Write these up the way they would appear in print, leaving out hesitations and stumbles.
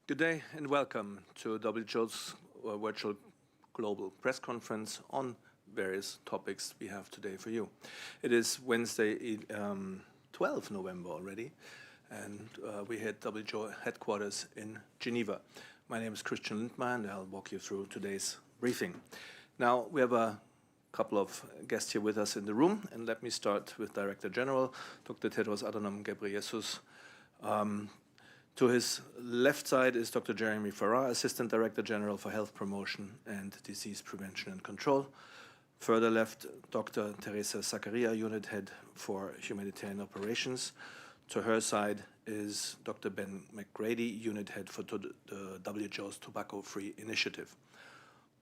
Good day and welcome to WHO's virtual global press conference on various topics we have today for you. It is Wednesday, 12 November already, and we're at WHO headquarters in Geneva. My name is Christian Lindmeier, and I'll walk you through today's briefing. Now, we have a couple of guests here with us in the room, and let me start with Director General Dr. Tedros Adhanom Ghebreyesus. To his left side is Dr. Jeremy Farrar, Assistant Director General for Health Promotion and Disease Prevention and Control. Further left, Dr. Teresa Zakaria, Unit Head for Humanitarian Operations. To her side is Dr. Ben McGrady, Unit Head for the WHO's Tobacco-Free Initiative.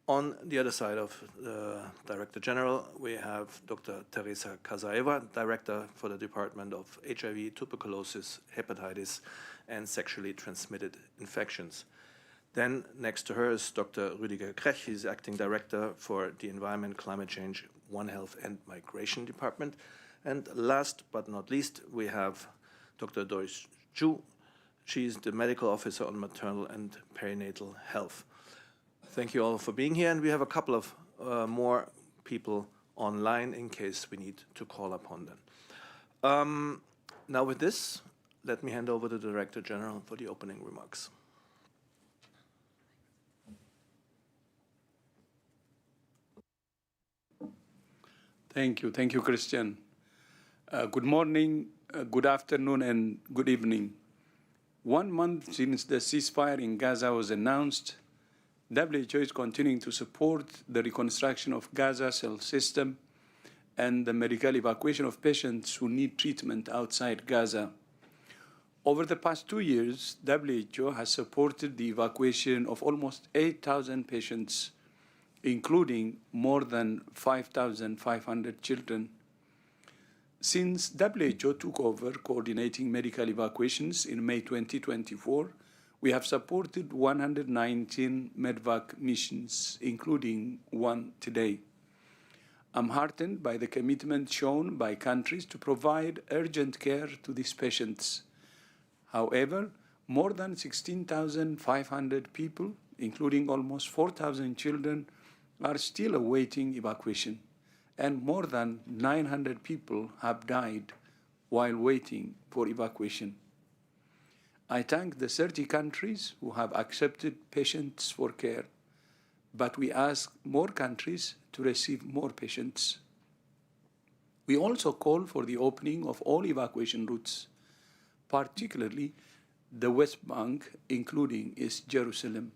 On the other side of the Director General, we have Dr. Teresa Kazaeva, Director for the Department of HIV, Tuberculosis, Hepatitis, and Sexually Transmitted Infections. Then next to her is Dr. Rüdiger Krech. He's Acting Director for the Environment, Climate Change, One Health and Migration Department. And last but not least, we have Dr. Doris Zhu. She's the Medical Officer on Maternal and Perinatal Health. Thank you all for being here, and we have a couple of more people online in case we need to call upon them. Now with this, let me hand over to the Director General for the opening remarks. Thank you, Christian. Good morning, good afternoon, and good evening. 1 month since the ceasefire in Gaza was announced, WHO is continuing to support the reconstruction of Gaza's health system and the medical evacuation of patients who need treatment outside Gaza. Over the past 2 years, WHO has supported the evacuation of almost 8,000 patients, including more than 5,500 children. Since WHO took over coordinating medical evacuations in May 2024, we have supported 119 medvac missions, including one today. I'm heartened by the commitment shown by countries to provide urgent care to these patients. However, more than 16,500 people, including almost 4,000 children, are still awaiting evacuation, and more than 900 people have died while waiting for evacuation. I thank the 30 countries who have accepted patients for care, but we ask more countries to receive more patients. We also call for the opening of all evacuation routes, particularly the West Bank, including East Jerusalem.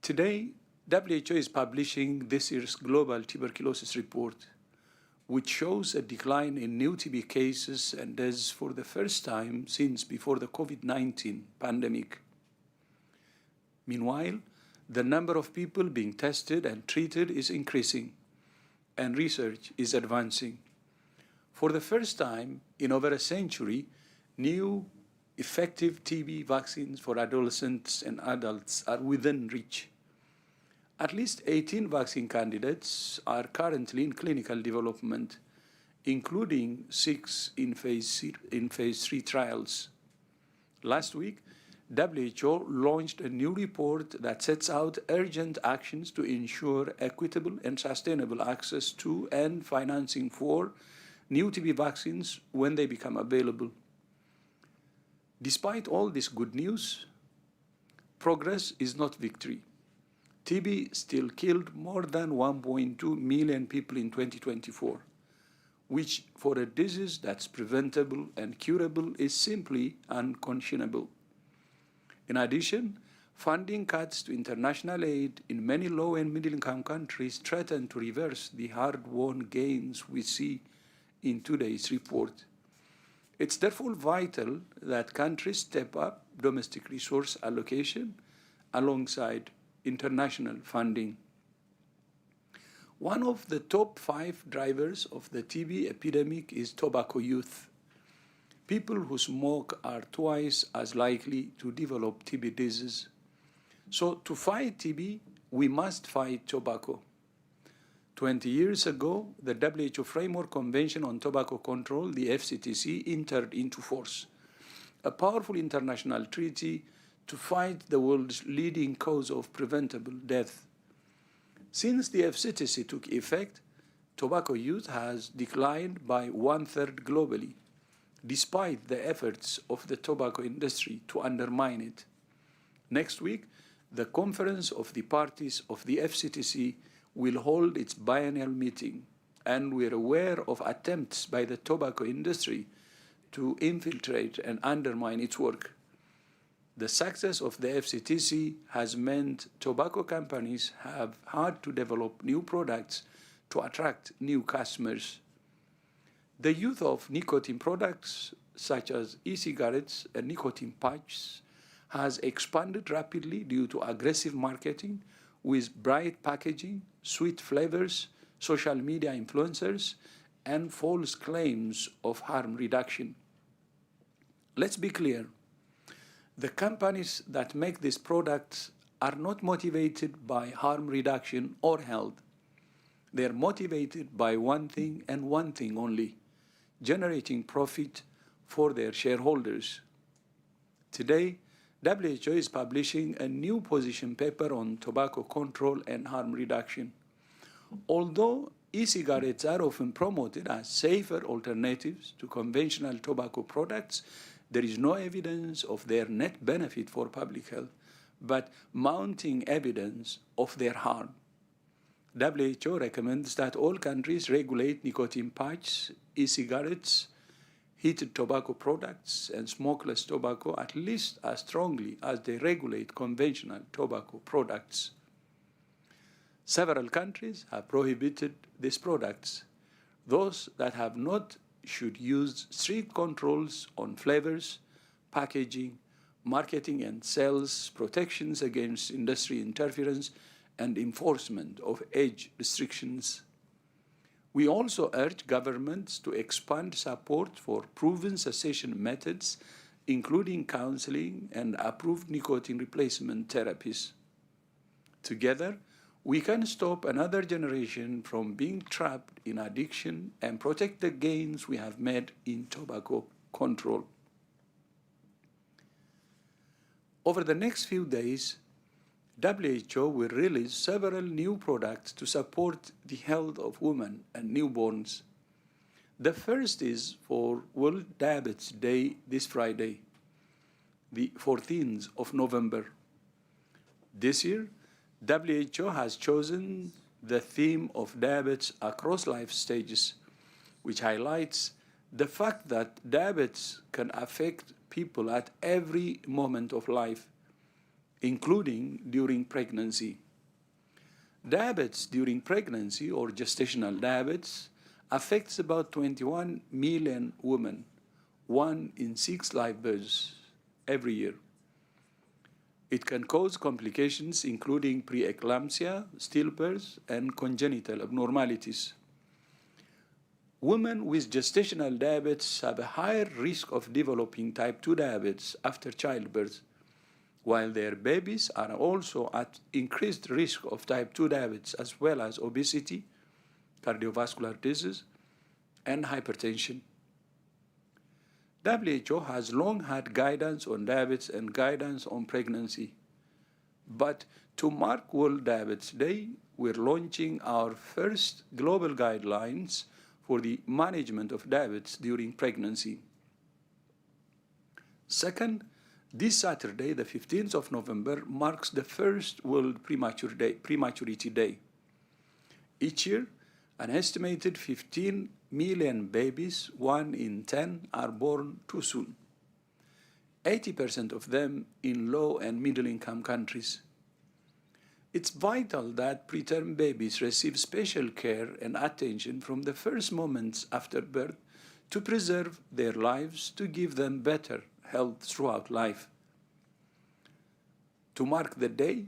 Today, WHO is publishing this year's Global Tuberculosis Report, which shows a decline in new TB cases and deaths for the first time since before the COVID-19 pandemic. Meanwhile, the number of people being tested and treated is increasing, and research is advancing. For the first time in over a century, new effective TB vaccines for adolescents and adults are within reach. At least 18 vaccine candidates are currently in clinical development, including 6 in phase 3 trials. Last week, WHO launched a new report that sets out urgent actions to ensure equitable and sustainable access to and financing for new TB vaccines when they become available. Despite all this good news, progress is not victory. TB still killed more than 1.2 million people in 2024, which for a disease that's preventable and curable is simply unconscionable. In addition, funding cuts to international aid in many low and middle-income countries threaten to reverse the hard-won gains we see in today's report. It's therefore vital that countries step up domestic resource allocation alongside international funding. One of the top 5 drivers of the TB epidemic is tobacco youth. People who smoke are twice as likely to develop TB disease. So to fight TB, we must fight tobacco. 20 years ago, the WHO Framework Convention on Tobacco Control, the FCTC, entered into force. a powerful international treaty to fight the world's leading cause of preventable death. Since the FCTC took effect, tobacco use has declined by 1/3 globally, despite the efforts of the tobacco industry to undermine it. Next week, the Conference of the Parties of the FCTC will hold its biennial meeting, and we're aware of attempts by the tobacco industry to infiltrate and undermine its work. The success of the FCTC has meant tobacco companies have had to develop new products to attract new customers. The use of nicotine products, such as e-cigarettes and nicotine patches, has expanded rapidly due to aggressive marketing with bright packaging, sweet flavors, social media influencers, and false claims of harm reduction. Let's be clear. The companies that make these products are not motivated by harm reduction or health. They are motivated by one thing and one thing only: generating profit for their shareholders. Today, WHO is publishing a new position paper on tobacco control and harm reduction. Although e-cigarettes are often promoted as safer alternatives to conventional tobacco products, there is no evidence of their net benefit for public health, but mounting evidence of their harm. WHO recommends that all countries regulate nicotine patches, e-cigarettes, heated tobacco products, and smokeless tobacco at least as strongly as they regulate conventional tobacco products. Several countries have prohibited these products. Those that have not should use strict controls on flavors, packaging, marketing and sales, protections against industry interference, and enforcement of age restrictions. We also urge governments to expand support for proven cessation methods, including counseling and approved nicotine replacement therapies. Together, we can stop another generation from being trapped in addiction and protect the gains we have made in tobacco control. Over the next few days, WHO will release several new products to support the health of women and newborns. The first is for World Diabetes Day this Friday, the 14th of November. This year, WHO has chosen the theme of diabetes across life stages, which highlights the fact that diabetes can affect people at every moment of life, including during pregnancy. Diabetes during pregnancy, or gestational diabetes, affects about 21 million women, 1 in 6 live births every year. It can cause complications including preeclampsia, stillbirth, and congenital abnormalities. Women with gestational diabetes have a higher risk of developing type 2 diabetes after childbirth, while their babies are also at increased risk of type 2 diabetes, as well as obesity, cardiovascular disease, and hypertension. WHO has long had guidance on diabetes and guidance on pregnancy. But to mark World Diabetes Day, we're launching our first global guidelines for the management of diabetes during pregnancy. Second, this Saturday, the 15th of November, marks the first World Prematurity Day. Each year, an estimated 15 million babies, 1 in 10, are born too soon, 80% of them in low and middle-income countries. It's vital that preterm babies receive special care and attention from the first moments after birth to preserve their lives, to give them better health throughout life. To mark the day,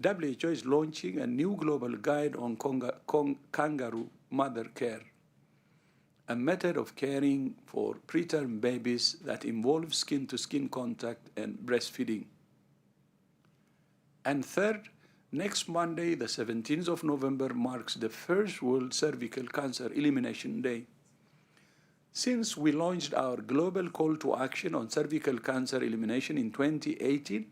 WHO is launching a new global guide on kangaroo mother care, a method of caring for preterm babies that involves skin-to-skin contact and breastfeeding. And third, next Monday, the 17th of November, marks the first World Cervical Cancer Elimination Day. Since we launched our global call to action on cervical cancer elimination in 2018,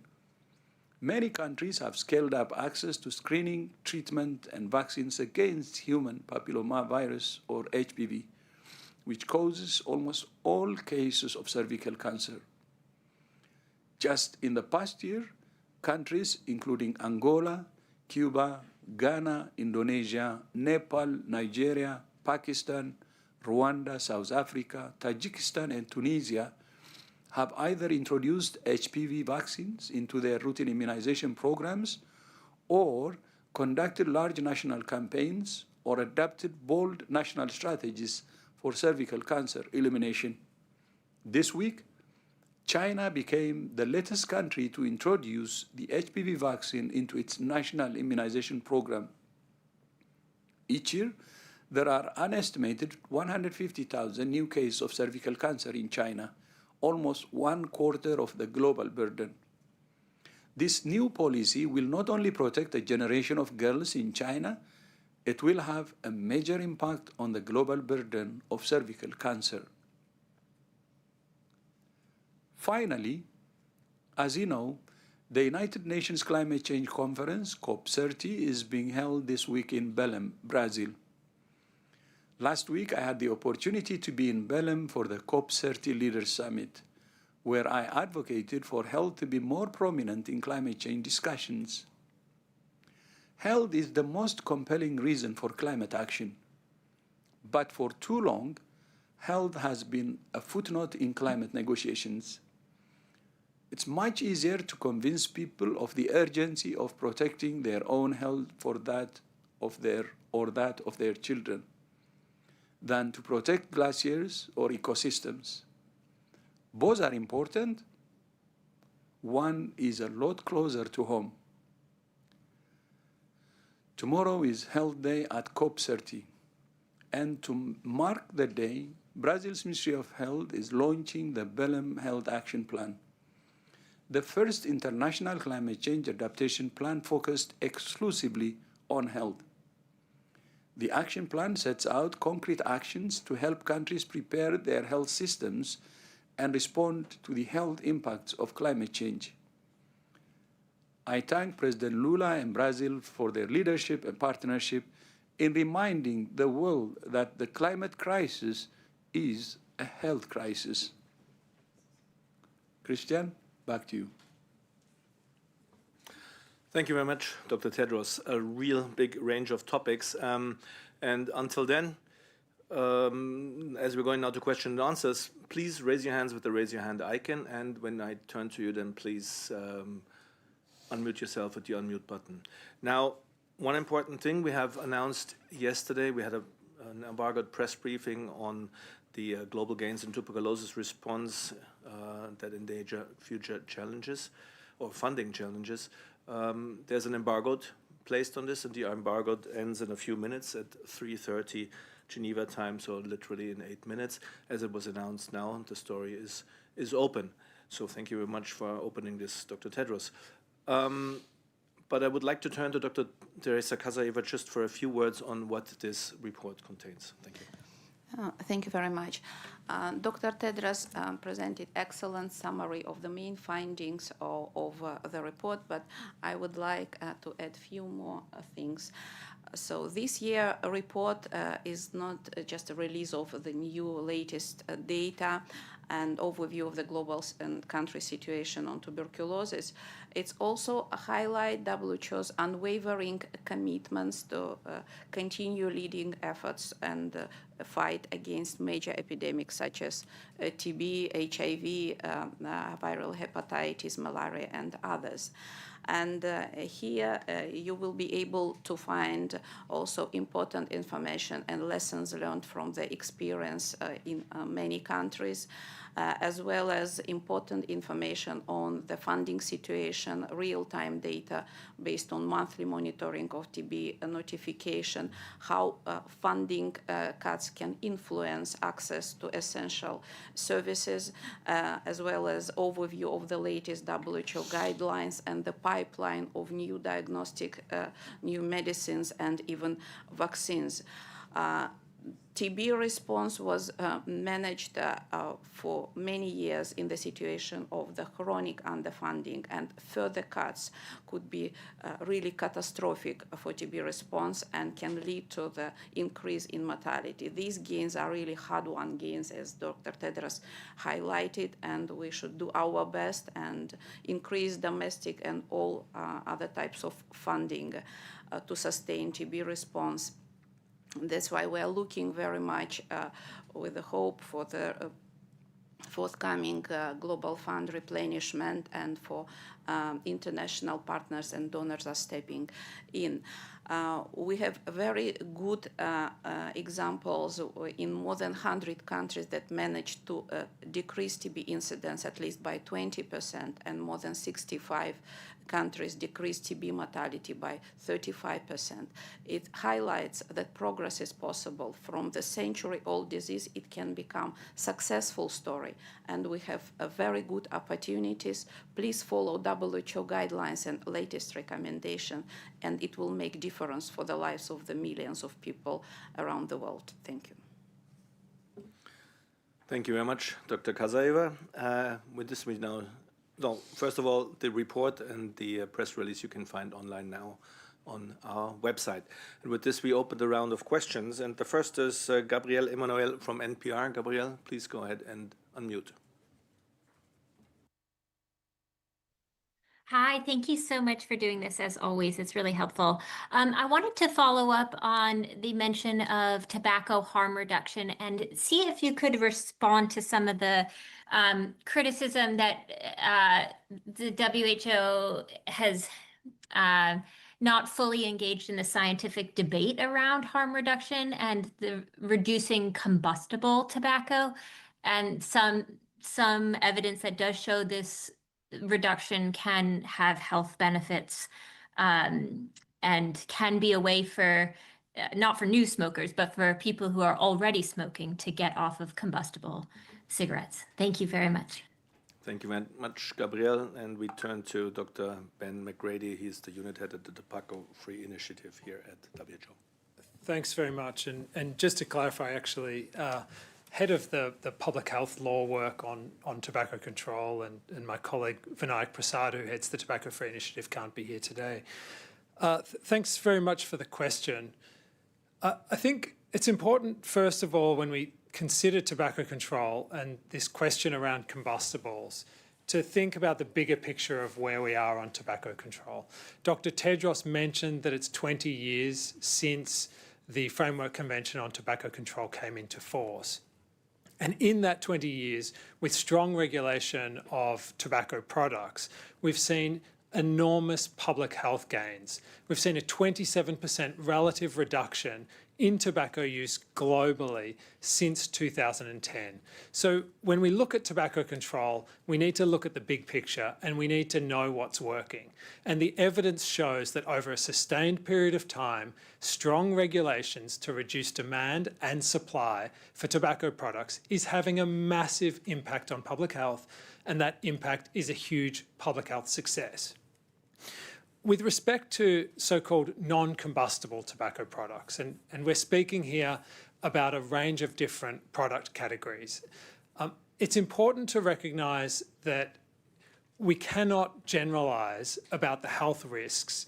many countries have scaled up access to screening, treatment, and vaccines against human papillomavirus, or HPV, which causes almost all cases of cervical cancer. Just in the past year, countries including Angola, Cuba, Ghana, Indonesia, Nepal, Nigeria, Pakistan, Rwanda, South Africa, Tajikistan, and Tunisia have either introduced HPV vaccines into their routine immunization programs or conducted large national campaigns or adopted bold national strategies for cervical cancer elimination. This week, China became the latest country to introduce the HPV vaccine into its national immunization program. Each year, there are an estimated 150,000 new cases of cervical cancer in China, almost 1/4 of the global burden. This new policy will not only protect a generation of girls in China, it will have a major impact on the global burden of cervical cancer. Finally, as you know, the United Nations Climate Change Conference, COP30, is being held this week in Belém, Brazil. Last week, I had the opportunity to be in Belém for the COP30 Leaders Summit, where I advocated for health to be more prominent in climate change discussions. Health is the most compelling reason for climate action. But for too long, health has been a footnote in climate negotiations. It's much easier to convince people of the urgency of protecting their own health for that of their children than to protect glaciers or ecosystems. Both are important. One is a lot closer to home. Tomorrow is Health Day at COP30, and to mark the day, Brazil's Ministry of Health is launching the Belém Health Action Plan, the first international climate change adaptation plan focused exclusively on health. The action plan sets out concrete actions to help countries prepare their health systems and respond to the health impacts of climate change. I thank President Lula and Brazil for their leadership and partnership in reminding the world that the climate crisis is a health crisis. Christian, back to you. Thank you very much, Dr. Tedros. A real big range of topics. And until then, as we're going now to question and answers, please raise your hands with the raise your hand icon. And when I turn to you, then please unmute yourself with the unmute button. Now, one important thing we have announced yesterday, we had an embargoed press briefing on the global gains in tuberculosis response that endanger future challenges or funding challenges. There's an embargo placed on this, and the embargo ends in a few minutes at 3:30 Geneva time, so literally in 8 minutes. As it was announced now, the story is open. So thank you very much for opening this, Dr. Tedros. But I would like to turn to Dr. Teresa Casaeva just for a few words on what this report contains. Thank you. Thank you very much. Dr. Tedros presented excellent summary of the main findings of the report, but I would like to add a few more things. So this year report is not just a release of the new latest data and overview of the global and country situation on tuberculosis. It's also a highlight WHO's unwavering commitments to continue leading efforts and fight against major epidemics such as TB, HIV, viral hepatitis, malaria, and others. And here you will be able to find also important information and lessons learned from the experience in many countries, as well as important information on the funding situation, real-time data based on monthly monitoring of TB notification, how funding cuts can influence access to essential services, as well as overview of the latest WHO guidelines and the pipeline of new diagnostic, new medicines, and even vaccines. TB response was managed for many years in the situation of the chronic underfunding, and further cuts could be really catastrophic for TB response and can lead to the increase in mortality. These gains are really hard-won gains, as Dr. Tedros highlighted, and we should do our best and increase domestic and all other types of funding to sustain TB response. That's why we are looking very much with the hope for the forthcoming global fund replenishment, and for international partners and donors are stepping in. We have very good examples in more than 100 countries that managed to decrease TB incidence at least by 20%, and more than 65 countries decreased TB mortality by 35%. It highlights that progress is possible. From the century-old disease, it can become successful story, and we have very good opportunities. Please follow WHO guidelines and latest recommendation, and it will make difference for the lives of the millions of people around the world. Thank you. Thank you very much, Dr. Kasaeva. With this, we now, no, first of all, the report and the press release you can find online now on our website. And with this, we open the round of questions. And the first is Gabrielle Emanuel from NPR. Gabrielle, please go ahead and unmute. Hi, thank you so much for doing this, as always. It's really helpful. I wanted to follow up on the mention of tobacco harm reduction and see if you could respond to some of the criticism that the WHO has not fully engaged in the scientific debate around harm reduction and the reducing combustible tobacco, and some evidence that does show this reduction can have health benefits and can be a way for, not for new smokers, but for people who are already smoking to get off of combustible cigarettes. Thank you very much. Thank you very much, Gabrielle. And we turn to Dr. Ben McGrady. He's the unit head at the Tobacco Free Initiative here at WHO. Thanks very much. And just to clarify, actually, head of the public health law work on tobacco control, and my colleague Vinayak Prasad, who heads the Tobacco Free Initiative, can't be here today. Thanks very much for the question. I think it's important, first of all, when we consider tobacco control and this question around combustibles, to think about the bigger picture of where we are on tobacco control. Dr. Tedros mentioned that it's 20 years since the Framework Convention on Tobacco Control came into force. And in that 20 years, with strong regulation of tobacco products, we've seen enormous public health gains. We've seen a 27% relative reduction in tobacco use globally since 2010. So when we look at tobacco control, we need to look at the big picture and we need to know what's working. And the evidence shows that over a sustained period of time, strong regulations to reduce demand and supply for tobacco products is having a massive impact on public health, and that impact is a huge public health success. With respect to so-called non-combustible tobacco products, and we're speaking here about a range of different product categories, it's important to recognise that we cannot generalise about the health risks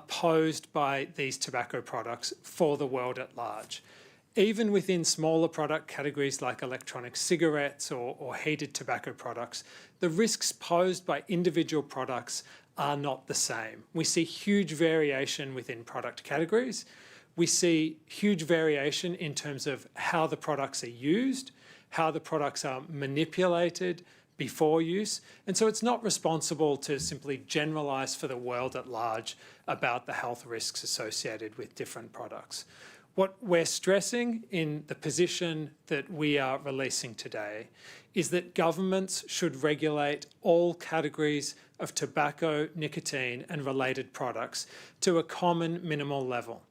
posed by these tobacco products for the world at large. Even within smaller product categories like electronic cigarettes or heated tobacco products, the risks posed by individual products are not the same. We see huge variation within product categories. We see huge variation in terms of how the products are used, how the products are manipulated before use. And so it's not responsible to simply generalise for the world at large about the health risks associated with different products. What we're stressing in the position that we are releasing today is that governments should regulate all categories of tobacco, nicotine, and related products to a common minimal level.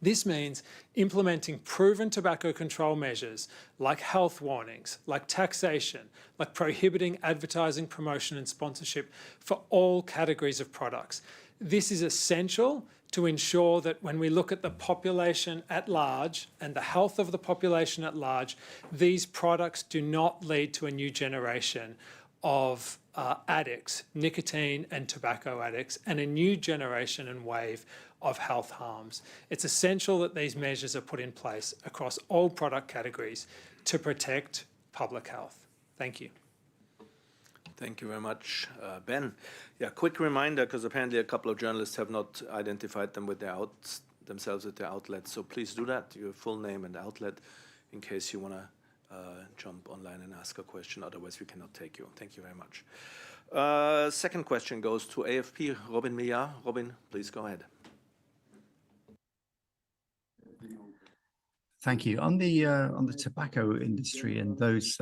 This means implementing proven tobacco control measures like health warnings, like taxation, like prohibiting advertising, promotion, and sponsorship for all categories of products. This is essential to ensure that when we look at the population at large and the health of the population at large, these products do not lead to a new generation of addicts, nicotine and tobacco addicts, and a new generation and wave of health harms. It's essential that these measures are put in place across all product categories to protect public health. Thank you. Thank you very much, Ben. Yeah, quick reminder, because apparently a couple of journalists have not identified themselves at their outlet. So please do that, your full name and outlet, in case you want to jump online and ask a question. Otherwise, we cannot take you. Thank you very much. Second question goes to AFP, Robin Millar. Robin, please go ahead. Thank you. On the tobacco industry and those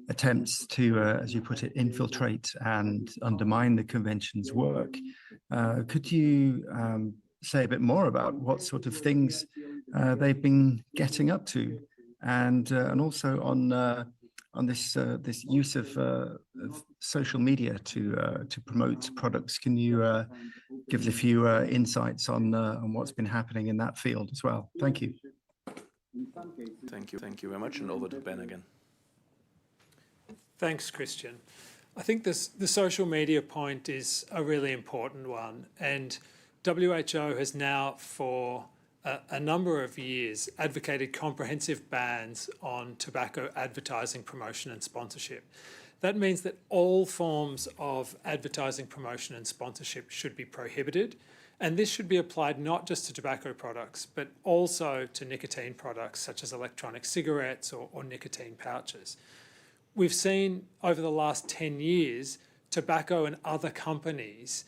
attempts to, as you put it, infiltrate and undermine the convention's work, could you say a bit more about what sort of things they've been getting up to, and also on this use of social media to promote products? Can you give us a few insights on what's been happening in that field as well? Thank you. Thank you very much, and over to Ben again. Thanks, Christian. I think the social media point is a really important one, and WHO has now for a number of years advocated comprehensive bans on tobacco advertising, promotion and sponsorship. That means that all forms of advertising, promotion and sponsorship should be prohibited. And this should be applied not just to tobacco products, but also to nicotine products such as electronic cigarettes or nicotine pouches. We've seen over the last 10 years, tobacco and other companies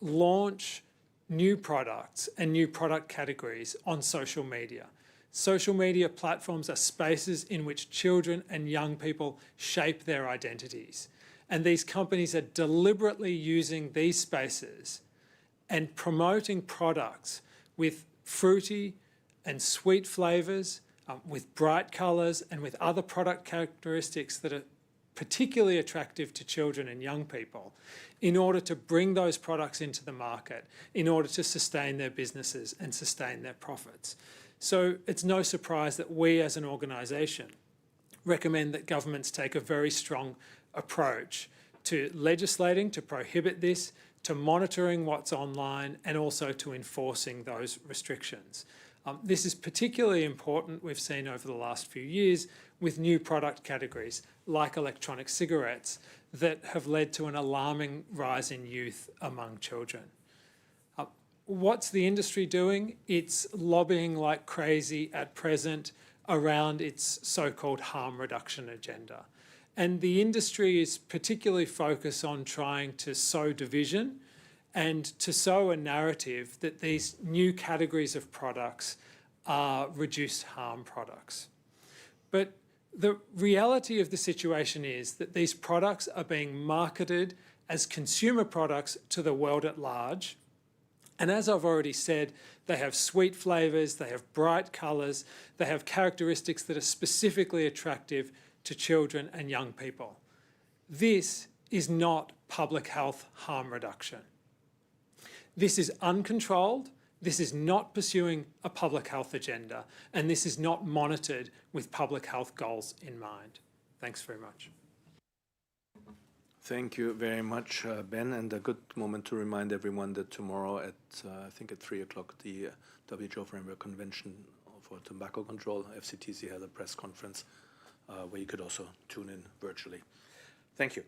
launch new products and new product categories on social media. Social media platforms are spaces in which children and young people shape their identities. And these companies are deliberately using these spaces and promoting products with fruity and sweet flavours, with bright colours and with other product characteristics that are particularly attractive to children and young people, in order to bring those products into the market, in order to sustain their businesses and sustain their profits. So it's no surprise that we as an organisation recommend that governments take a very strong approach to legislating to prohibit this, to monitoring what's online, and also to enforcing those restrictions. This is particularly important, we've seen over the last few years, with new product categories like electronic cigarettes that have led to an alarming rise in youth among children. What's the industry doing? It's lobbying like crazy at present around its so-called harm reduction agenda. And the industry is particularly focused on trying to sow division and to sow a narrative that these new categories of products are reduced harm products. But the reality of the situation is that these products are being marketed as consumer products to the world at large. And as I've already said, they have sweet flavours, they have bright colours, they have characteristics that are specifically attractive to children and young people. This is not public health harm reduction. This is uncontrolled, this is not pursuing a public health agenda, and this is not monitored with public health goals in mind. Thanks very much. Thank you very much, Ben, and a good moment to remind everyone that tomorrow at, I think at 3 o'clock, the WHO Framework Convention for Tobacco Control, FCTC, has a press conference where you could also tune in virtually. Thank you.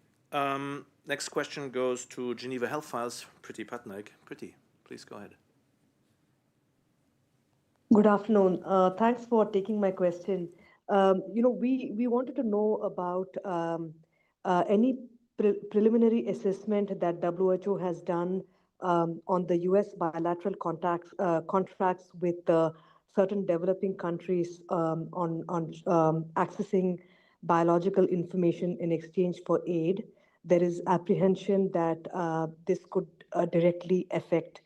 Next question goes to Geneva Health Files, Priti Patnaik. Priti, please go ahead. Good afternoon. Thanks for taking my question. We wanted to know about any preliminary assessment that WHO has done on the US bilateral contracts with certain developing countries on accessing biological information in exchange for aid. There is apprehension that this could directly affect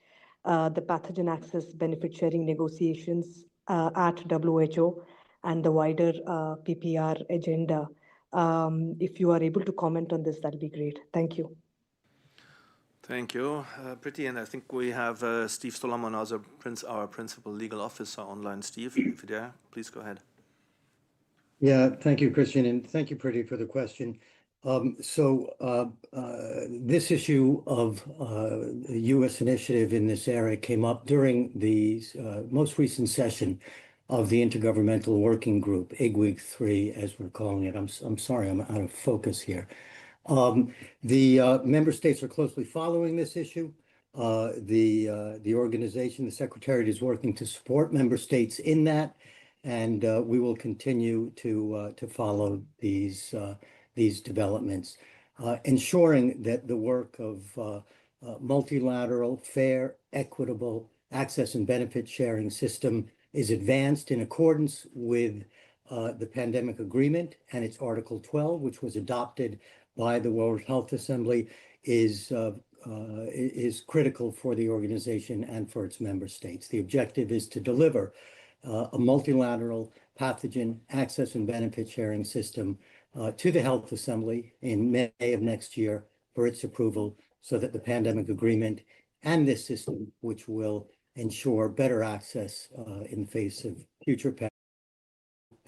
the pathogen access benefit sharing negotiations at WHO and the wider PPR agenda. If you are able to comment on this, that'll be great. Thank you. Thank you, Priti. And I think we have Steve Solomon, our principal legal officer online. Steve, if you're there, please go ahead. Yeah, thank you, Christian, and thank you, Priti, for the question. This issue of the U.S. initiative in this area came up during the most recent session of the Intergovernmental Working Group, IGWIG 3, as we're calling it. I'm sorry, I'm out of focus here. The member states are closely following this issue. The organization, the Secretariat, is working to support member states in that, and we will continue to follow these developments, ensuring that the work of multilateral, fair, equitable access and benefit sharing system is advanced in accordance with the pandemic agreement and its Article 12, which was adopted by the World Health Assembly, is critical for the organization and for its member states. The objective is to deliver a multilateral pathogen access and benefit sharing system to the Health Assembly in May of next year for its approval, so that the pandemic agreement and this system, which will ensure better access in the face of future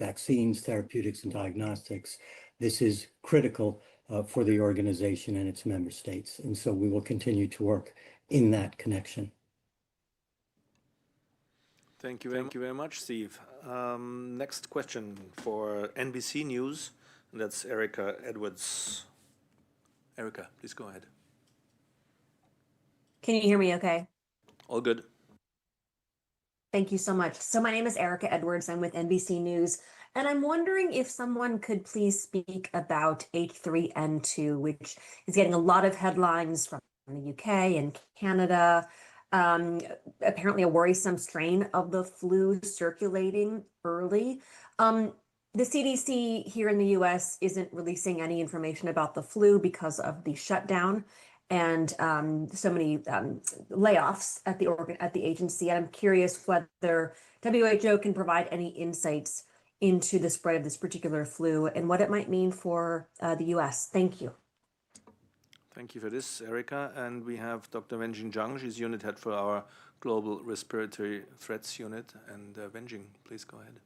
vaccines, therapeutics, and diagnostics, this is critical for the organization and its member states. And so we will continue to work in that connection. Thank you very much, Steve. Next question for NBC News, and that's Erica Edwards. Erica, please go ahead. Can you hear me okay? All good. Thank you so much. So my name is Erica Edwards. I'm with NBC News, and I'm wondering if someone could please speak about H3N2, which is getting a lot of headlines from the UK and Canada. Apparently a worrisome strain of the flu circulating early. The CDC here in the US isn't releasing any information about the flu because of the shutdown and so many layoffs at the agency. And I'm curious whether WHO can provide any insights into the spread of this particular flu and what it might mean for the US. Thank you. Thank you for this, Erica. And we have Dr. Wenjing Zhang. She's unit head for our Global Respiratory Threats Unit. And Wenjing, please go ahead.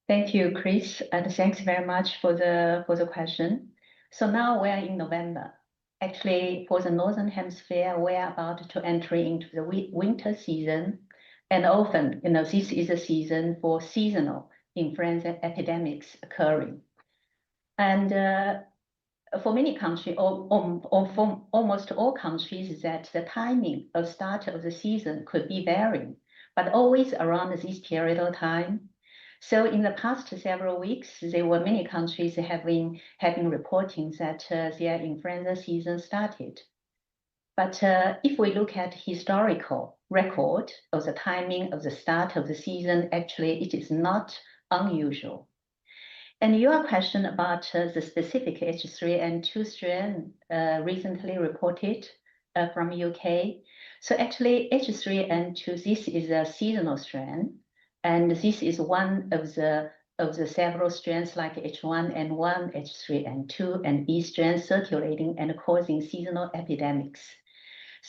Thank you, Chris, and thanks very much for the question. So now we are in November. Actually, for the Northern Hemisphere, we are about to enter into the winter season. And often, this is a season for seasonal influenza epidemics occurring. And for many countries, or for almost all countries, that the timing of start of the season could be varying, but always around this period of time. So in the past several weeks, there were many countries having reporting that their influenza season started. But if we look at historical record of the timing of the start of the season, actually it is not unusual. And your question about the specific H3N2 strain recently reported from UK. So actually H3N2, this is a seasonal strain. And this is one of the several strains like H1N1, H3N2, and E strains circulating and causing seasonal epidemics.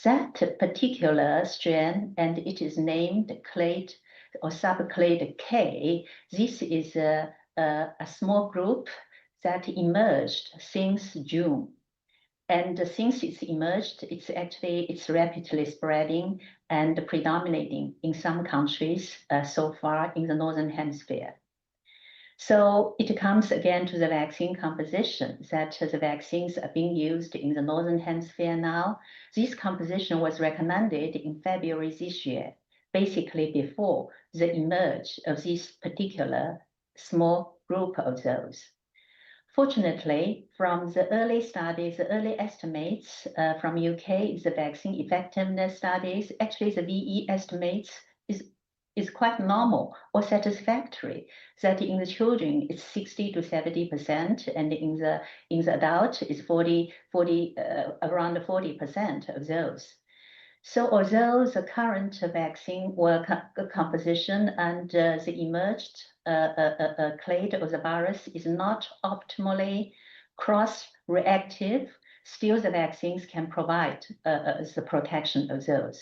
That particular strain, and it is named clade or subclade K, this is a small group that emerged since June. And since it's emerged, it's rapidly spreading and predominating in some countries so far in the Northern Hemisphere. So it comes again to the vaccine composition, that the vaccines are being used in the Northern Hemisphere now. This composition was recommended in February this year, basically before the emerge of this particular small group of those. Fortunately, from the early studies, the early estimates from UK, the vaccine effectiveness studies, actually the VE estimates is quite normal or satisfactory. That in the children it's 60 to 70%, and in the adult is around 40% of those. So although the current vaccine composition and the emerged clade of the virus is not optimally cross-reactive, still the vaccines can provide the protection of those.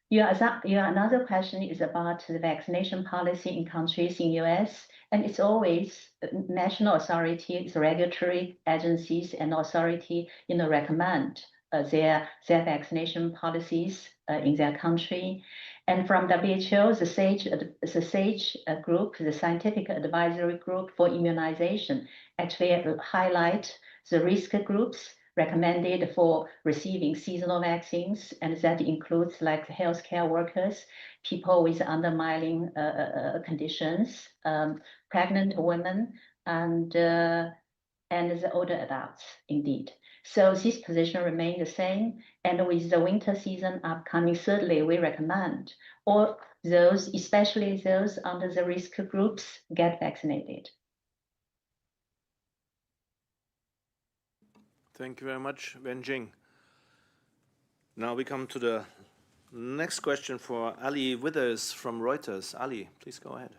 Your another question is about the vaccination policy in countries in US, and it's always national authorities, regulatory agencies, and authority recommend their vaccination policies in their country. And from WHO, the SAGE group, the Scientific Advisory Group for Immunization, actually highlight the risk groups recommended for receiving seasonal vaccines, and that includes like healthcare workers, people with underlying conditions, pregnant women, and the older adults, indeed. So this position remains the same, and with the winter season upcoming, certainly we recommend all those, especially those under the risk groups, get vaccinated. Thank you very much, Wenjing. Now we come to the next question for Ali Withers from Reuters. Ali, please go ahead.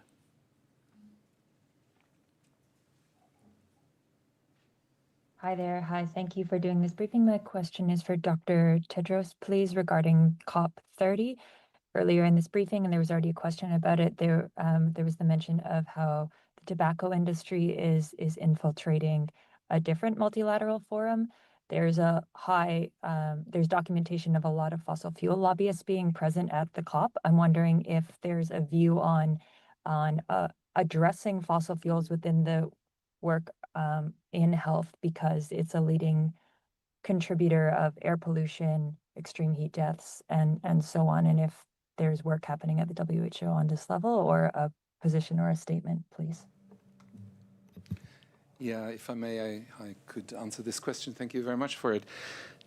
Hi there. Hi, thank you for doing this briefing. My question is for Dr. Tedros, please, regarding COP30. Earlier in this briefing, and there was already a question about it, there was the mention of how the tobacco industry is infiltrating a different multilateral forum. There's there's documentation of a lot of fossil fuel lobbyists being present at the COP. I'm wondering if there's a view on addressing fossil fuels within the work in health, because it's a leading contributor of air pollution, extreme heat deaths, and so on. And if there's work happening at the WHO on this level, or a position or a statement, please. Yeah, if I may, I could answer this question. Thank you very much for it.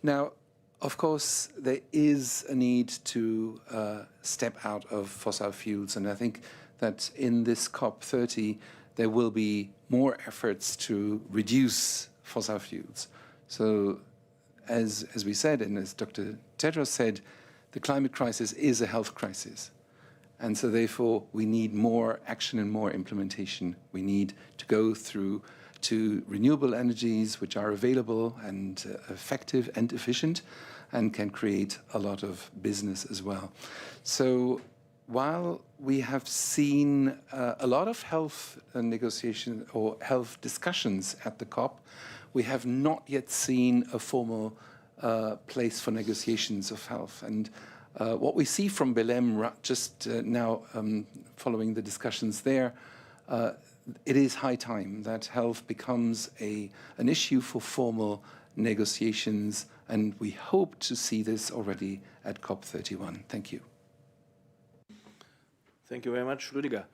Now, of course, there is a need to step out of fossil fuels, and I think that in this COP30, there will be more efforts to reduce fossil fuels. So, as we said, and as Dr. Tedros said, the climate crisis is a health crisis. And so therefore, we need more action and more implementation. We need to go through to renewable energies which are available and effective and efficient, and can create a lot of business as well. So while we have seen a lot of health negotiations or health discussions at the COP, we have not yet seen a formal place for negotiations of health. And what we see from Belém just now, following the discussions there, it is high time that health becomes an issue for formal negotiations, and we hope to see this already at COP31. Thank you. Thank you very much, Rüdiger.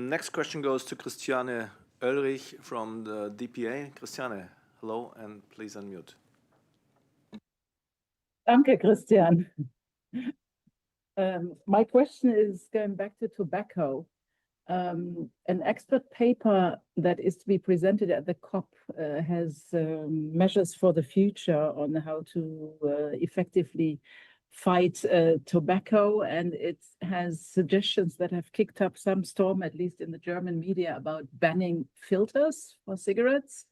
Next question goes to Christiane Oelrich from the DPA. Christiane, hello, and please unmute. Danke, Christian. My question is going back to tobacco. An expert paper that is to be presented at the COP has measures for the future on how to effectively fight tobacco, and it has suggestions that have kicked up some storm, at least in the German media, about banning filters for cigarettes.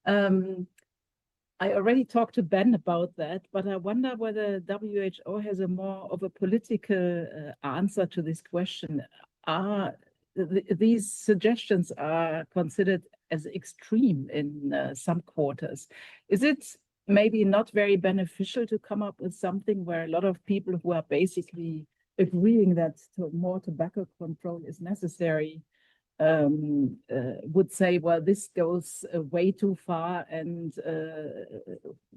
I already talked to Ben about that, but I wonder whether WHO has a more of a political answer to this question. These suggestions are considered as extreme in some quarters. Is it maybe not very beneficial to come up with something where a lot of people who are basically agreeing that more tobacco control is necessary would say, well, this goes way too far and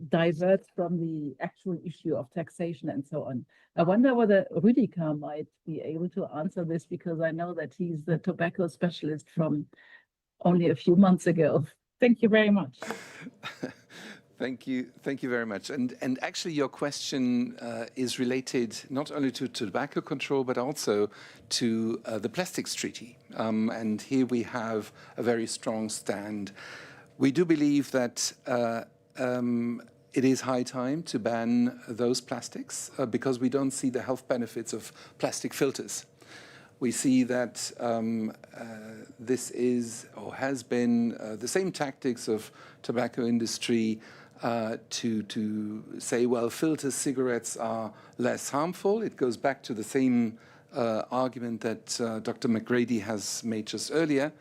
diverts from the actual issue of taxation and so on? I wonder whether Rüdiger might be able to answer this, because I know that he's the tobacco specialist from only a few months ago. Thank you very much. Thank you very much. And actually, your question is related not only to tobacco control, but also to the Plastics Treaty. And here we have a very strong stand. We do believe that it is high time to ban those plastics because we don't see the health benefits of plastic filters. We see that this is or has been the same tactics of tobacco industry to say, well, filter cigarettes are less harmful. It goes back to the same argument that Dr. McGrady has made just earlier.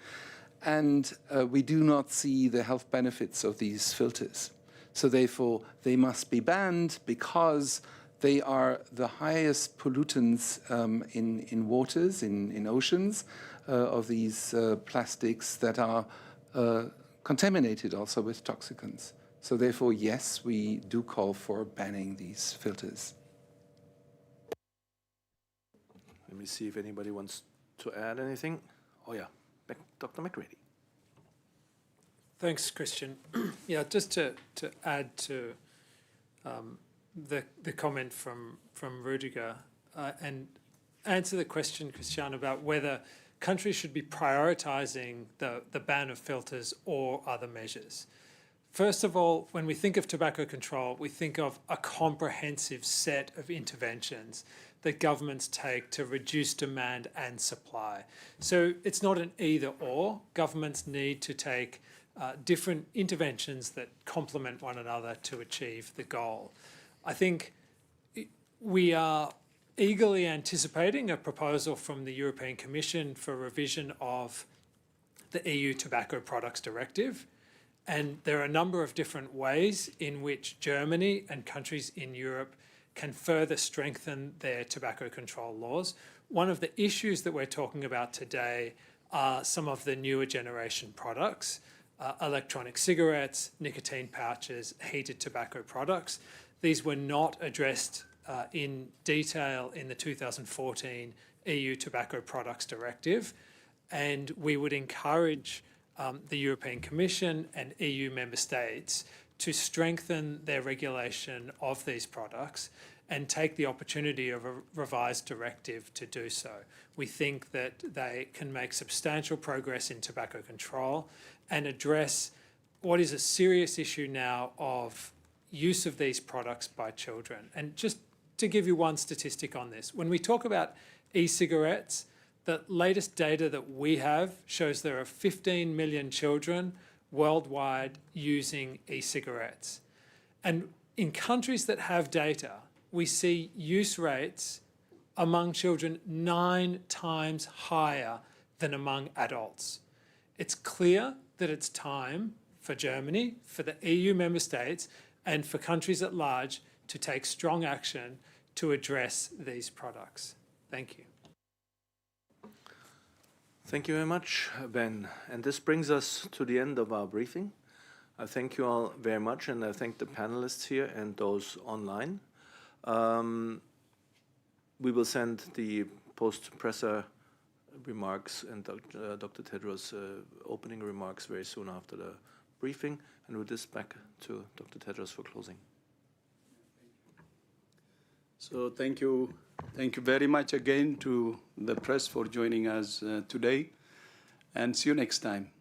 And we do not see the health benefits of these filters. So therefore, they must be banned because they are the highest pollutants in waters, in oceans, of these plastics that are contaminated also with toxicants. So therefore, yes, we do call for banning these filters. Let me see if anybody wants to add anything. Oh yeah, Dr. McGrady. Thanks, Christian. Yeah, just to add to the comment from Rudiger and answer the question, Christian, about whether countries should be prioritising the ban of filters or other measures. First of all, when we think of tobacco control, we think of a comprehensive set of interventions that governments take to reduce demand and supply. So it's not an either or. Governments need to take different interventions that complement one another to achieve the goal. I think we are eagerly anticipating a proposal from the European Commission for revision of the EU Tobacco Products Directive. And there are a number of different ways in which Germany and countries in Europe can further strengthen their tobacco control laws. One of the issues that we're talking about today are some of the newer generation products, electronic cigarettes, nicotine pouches, heated tobacco products. These were not addressed in detail in the 2014 EU Tobacco Products Directive, and we would encourage the European Commission and EU member states to strengthen their regulation of these products and take the opportunity of a revised directive to do so. We think that they can make substantial progress in tobacco control and address what is a serious issue now of use of these products by children. And just to give you one statistic on this, when we talk about e-cigarettes, the latest data that we have shows there are 15 million children worldwide using e-cigarettes. And in countries that have data, we see use rates among children 9 times higher than among adults. It's clear that it's time for Germany, for the EU member states, and for countries at large to take strong action to address these products. Thank you. Thank you very much, Ben. And this brings us to the end of our briefing. I thank you all very much, and I thank the panelists here and those online. We will send the post-presser remarks and Dr. Tedros' opening remarks very soon after the briefing. And with this, back to Dr. Tedros for closing. So thank you very much again to the press for joining us today, and see you next time.